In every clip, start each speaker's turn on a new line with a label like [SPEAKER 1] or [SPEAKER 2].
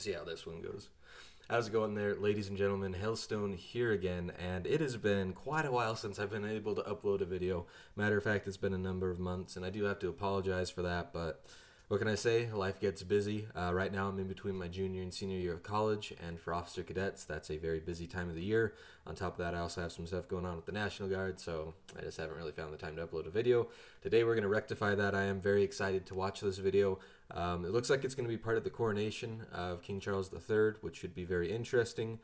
[SPEAKER 1] See how this one goes. How's it going there, ladies and gentlemen? Hailstone here again, and it has been quite a while since I've been able to upload a video. Matter of fact, it's been a number of months, and I do have to apologize for that, but what can I say? Life gets busy. Right now I'm in between my junior and senior year of college, and for officer cadets, that's a very busy time of the year. On top of that, I also have some stuff going on with the National Guard, so I just haven't really found the time to upload a video. Today we're going to rectify that. I am very excited to watch this video. It looks like it's going to be part of the coronation of King Charles III, which should be very interesting.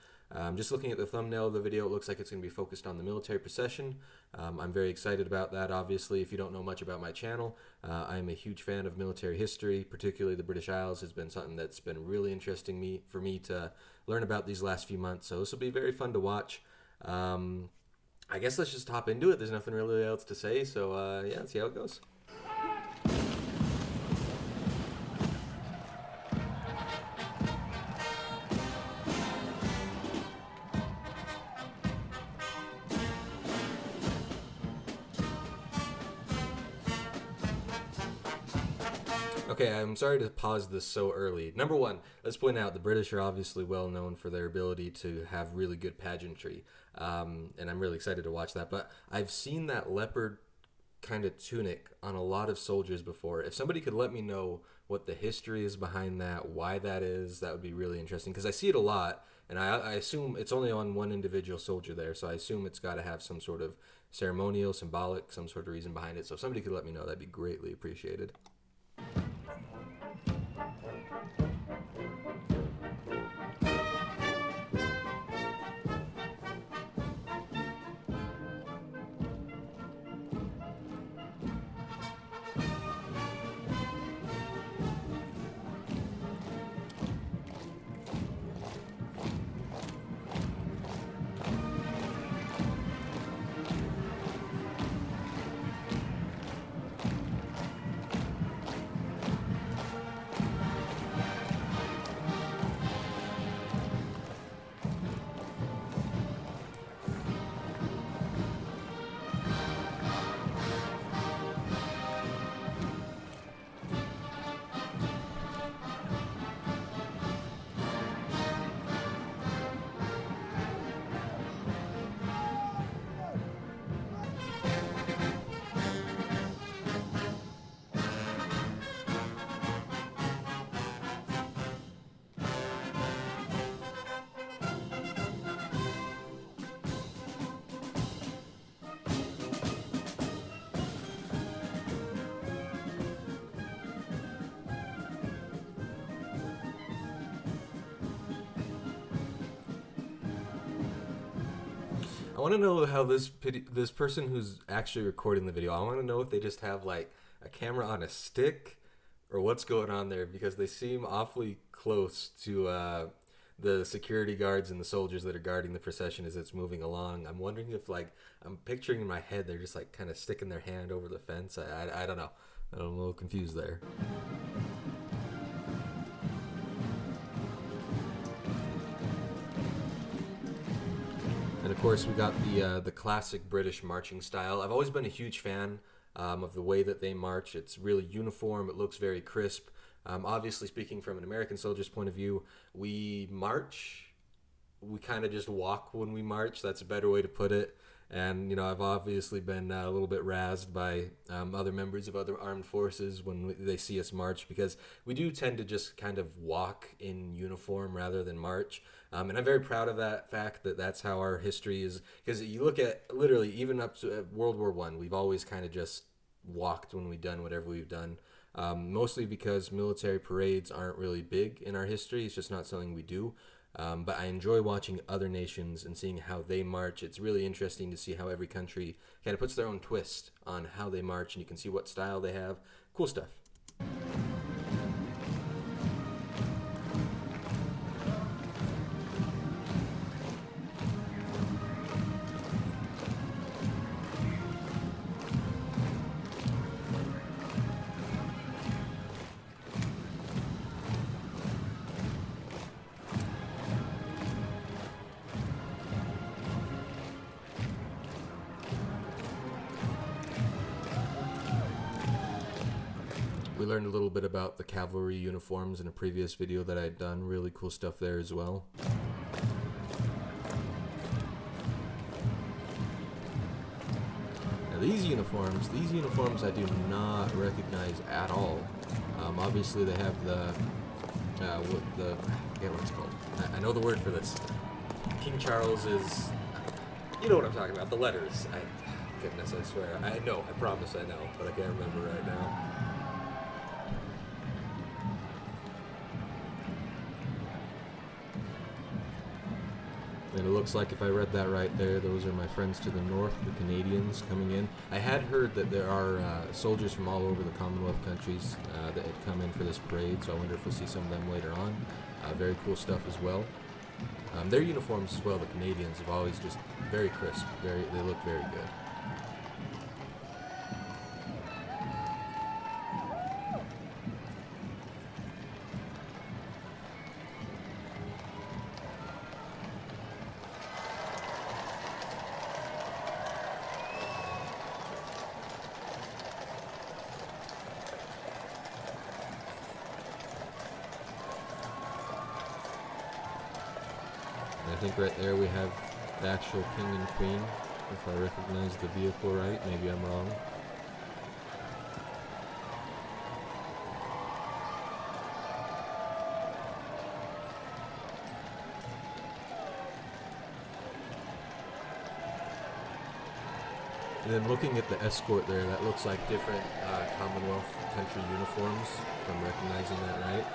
[SPEAKER 1] Just looking at the thumbnail of the video, it looks like it's going to be focused on the military procession. I'm very excited about that. Obviously, if you don't know much about my channel, I am a huge fan of military history, particularly the British Isles has been something that's been really interesting for me to learn about these last few months. So this will be very fun to watch. I guess let's just hop into it. There's nothing really else to say, so yeah, let's see how it goes. Okay, I'm sorry to pause this so early. Number one, let's point out the British are obviously well known for their ability to have really good pageantry, and I'm really excited to watch that. But I've seen that leopard kind of tunic on a lot of soldiers before. If somebody could let me know what the history is behind that, why that is, that would be really interesting. Because I see it a lot, and I assume it's only on one individual soldier there, so I assume it's got to have some sort of ceremonial, symbolic, some sort of reason behind it. So if somebody could let me know, that'd be greatly appreciated. I want to know how this person who's actually recording the video, I want to know if they just have like a camera on a stick or what's going on there, because they seem awfully close to the security guards and the soldiers that are guarding the procession as it's moving along. I'm wondering if, like, I'm picturing in my head they're just like kind of sticking their hand over the fence. I don't know. I'm a little confused there. And of course, we got the classic British marching style. I've always been a huge fan of the way that they march. It's really uniform. It looks very crisp. Obviously, speaking from an American soldier's point of view, we march. We kind of just walk when we march. That's a better way to put it. And, you know, I've obviously been a little bit razzed by other members of other armed forces when they see us march, because we do tend to just kind of walk in uniform rather than march. And I'm very proud of that fact, that that's how our history is. Because you look at literally even up to World War I, we've always kind of just walked when we've done whatever we've done. Mostly because military parades aren't really big in our history. It's just not something we do. But I enjoy watching other nations and seeing how they march. It's really interesting to see how every country kind of puts their own twist on how they march, and you can see what style they have. Cool stuff. We we learned a little bit about the cavalry uniforms in a previous video that I'd done. Really cool stuff there as well. Now these uniforms I do not recognize at all. Obviously they have I forget what it's called. I know the word for this. King Charles is, you know what I'm talking about, the letters. Goodness, I swear. I know, I promise I know, but I can't remember right now. And it looks like if I read that right there, those are my friends to the north, the Canadians coming in. I had heard that there are soldiers from all over the Commonwealth countries that had come in for this parade, so I wonder if we'll see some of them later on. Very cool stuff as well. Their uniforms as well, the Canadians, have always just very crisp. They look very good. I think right there we have the actual king and queen, if I recognize the vehicle right. Maybe I'm wrong. And then looking at the escort there, that looks like different Commonwealth country uniforms, if I'm recognizing that right.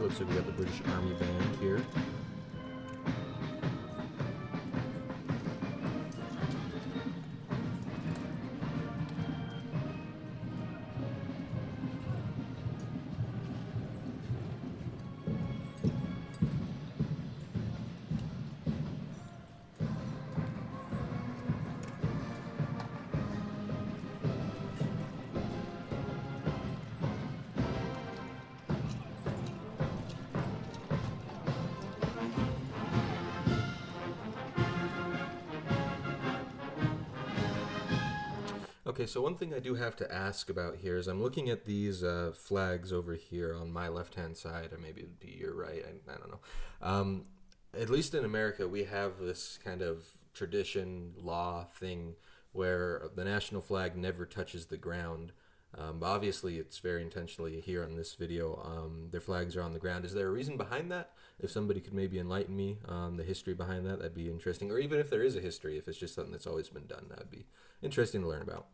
[SPEAKER 1] Looks like we got the British Army band here. Okay, so one thing I do have to ask about here is I'm looking at these flags over here on my left-hand side, or maybe it'd be your right, I don't know. At least in America, we have this kind of tradition, law thing, where the national flag never touches the ground. Obviously, it's very intentionally here on this video. Their flags are on the ground. Is there a reason behind that? If somebody could maybe enlighten me on the history behind that, that'd be interesting. Or even if there is a history, if it's just something that's always been done, that'd be interesting to learn about.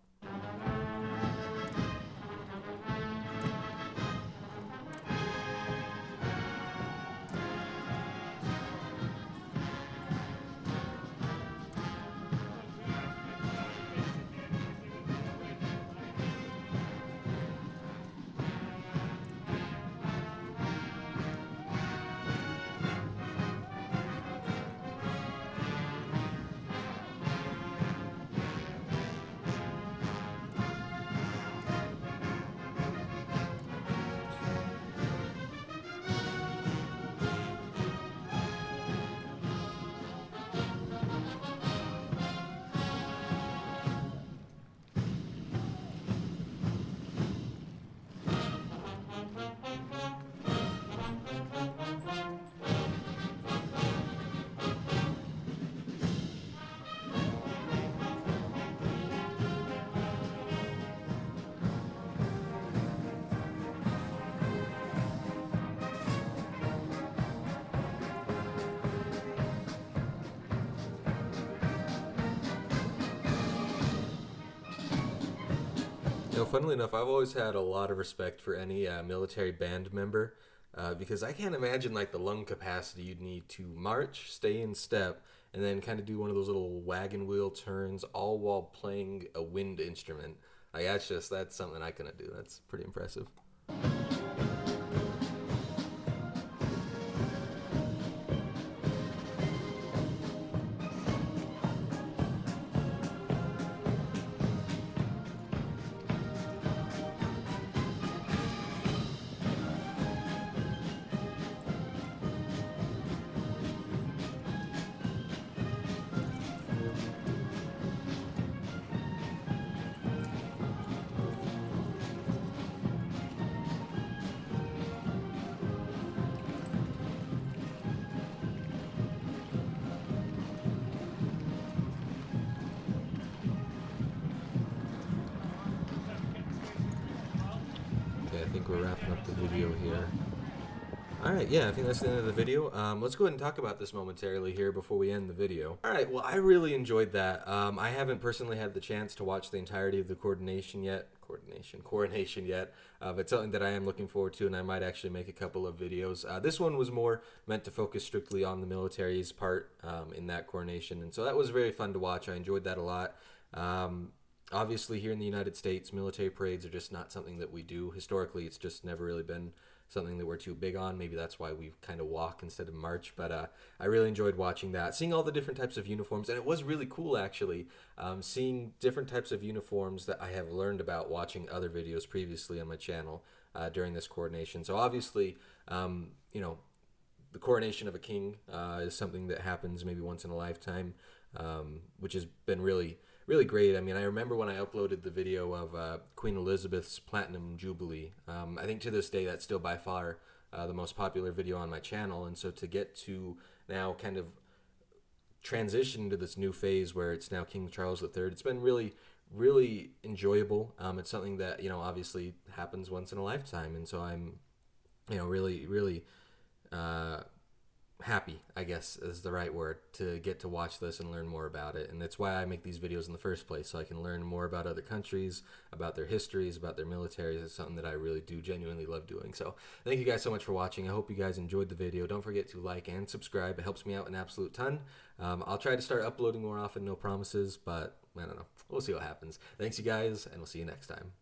[SPEAKER 1] You know, funnily enough, I've always had a lot of respect for any military band member because I can't imagine like the lung capacity you'd need to march, stay in step, and then kind of do one of those little wagon wheel turns all while playing a wind instrument. Like, that's something I couldn't do. That's pretty impressive. Okay, I think we're wrapping up the video here. Alright, yeah, I think that's the end of the video. Let's go ahead and talk about this momentarily here before we end the video. Alright, well, I really enjoyed that. I haven't personally had the chance to watch the entirety of the coronation yet, but something that I am looking forward to, and I might actually make a couple of videos. This one was more meant to focus strictly on the military's part in that coronation, and so that was very fun to watch. I enjoyed that a lot. Obviously, here in the United States, military parades are just not something that we do. Historically, it's just never really been something that we're too big on. Maybe that's why we kind of walk instead of march. But I really enjoyed watching that, seeing all the different types of uniforms, and it was really cool actually, seeing different types of uniforms that I have learned about watching other videos previously on my channel during this coronation. So obviously, you know, the coronation of a king is something that happens maybe once in a lifetime, which has been really great. I mean, I remember when I uploaded the video of Queen Elizabeth's Platinum Jubilee. I think to this day that's still by far the most popular video on my channel, and so to get to now kind of transition to this new phase where it's now King Charles III, it's been really enjoyable. It's something that, you know, obviously happens once in a lifetime, and so I'm, you know, really happy, I guess is the right word, to get to watch this and learn more about it. And that's why I make these videos in the first place, so I can learn more about other countries, about their histories, about their militaries. It's something that I really do genuinely love doing. So thank you guys so much for watching. I hope you guys enjoyed the video. Don't forget to like and subscribe. It helps me out an absolute ton. I'll try to start uploading more often, no promises, but I don't know. We'll see what happens. Thanks you guys, and we'll see you next time.